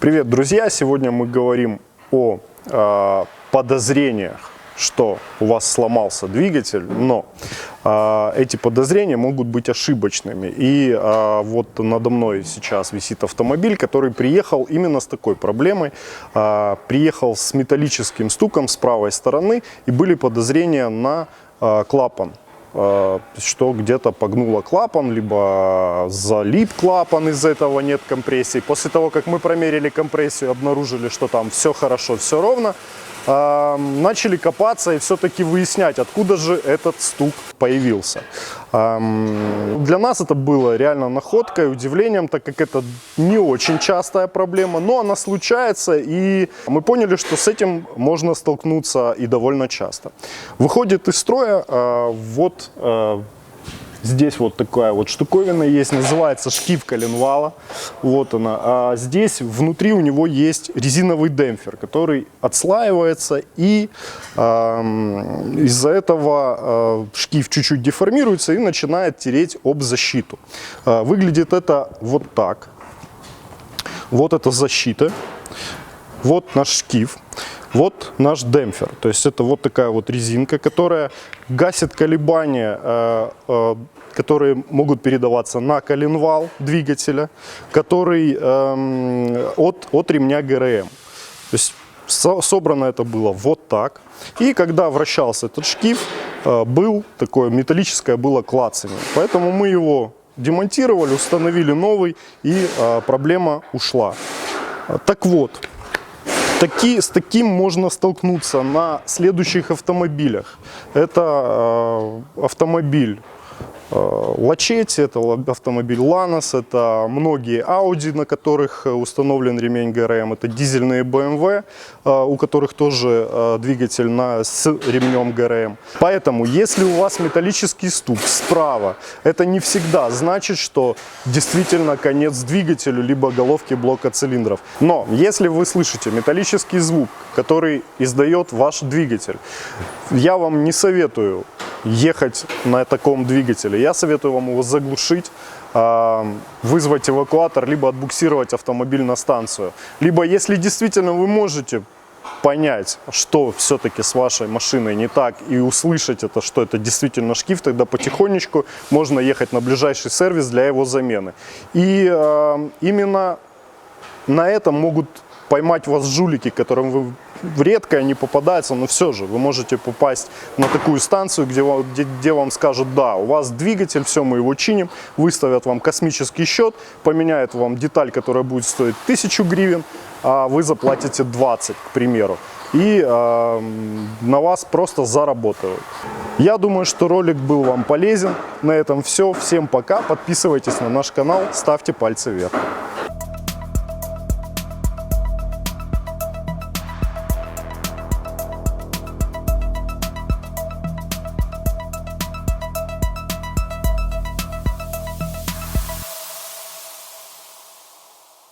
Привет, друзья! Сегодня мы говорим о подозрениях, что у вас сломался двигатель, но эти подозрения могут быть ошибочными. И вот надо мной сейчас висит автомобиль, который приехал именно с такой проблемой. Приехал с металлическим стуком с правой стороны, и были подозрения на клапан, что где-то погнуло клапан, либо залип клапан, из-за этого нет компрессии. После того, как мы промерили компрессию, обнаружили, что там все хорошо, все ровно, начали копаться и все-таки выяснять, откуда же этот стук появился. Для нас это было реально находкой, удивлением, так как это не очень частая проблема, но она случается, и мы поняли, что с этим можно столкнуться и довольно часто. Выходит из строя вот здесь вот такая вот штуковина есть, называется шкив коленвала. Вот она. А здесь внутри у него есть резиновый демпфер, который отслаивается, и из-за этого шкив чуть-чуть деформируется и начинает тереть об защиту. Выглядит это вот так. Вот это защита. Вот наш шкив. Вот наш демпфер, то есть это вот такая вот резинка, которая гасит колебания, которые могут передаваться на коленвал двигателя, который от ремня ГРМ. То есть собрано это было вот так. И когда вращался этот шкив, был такое металлическое было клацание. Поэтому мы его демонтировали, установили новый, и проблема ушла. Так вот. С таким можно столкнуться на следующих автомобилях. Это автомобиль Лачетти, это автомобиль Ланос, это многие Audi, на которых установлен ремень ГРМ, это дизельные BMW, у которых тоже двигатель с ремнем ГРМ. Поэтому, если у вас металлический стук справа, это не всегда значит, что действительно конец двигателю, либо головки блока цилиндров. Но, если вы слышите металлический звук, который издает ваш двигатель, я вам не советую ехать на таком двигателе. Я советую вам его заглушить, вызвать эвакуатор, либо отбуксировать автомобиль на станцию. Либо, если действительно вы можете понять, что все-таки с вашей машиной не так, и услышать это, что это действительно шкив, тогда потихонечку можно ехать на ближайший сервис для его замены. И именно на этом могут поймать вас жулики, которым вы редко не попадаются, но все же вы можете попасть на такую станцию, где вам скажут: да, у вас двигатель, все, мы его чиним, выставят вам космический счет, поменяют вам деталь, которая будет стоить 1000 гривен, а вы заплатите 20, к примеру, и на вас просто заработают. Я думаю, что ролик был вам полезен. На этом все. Всем пока. Подписывайтесь на наш канал, ставьте пальцы вверх.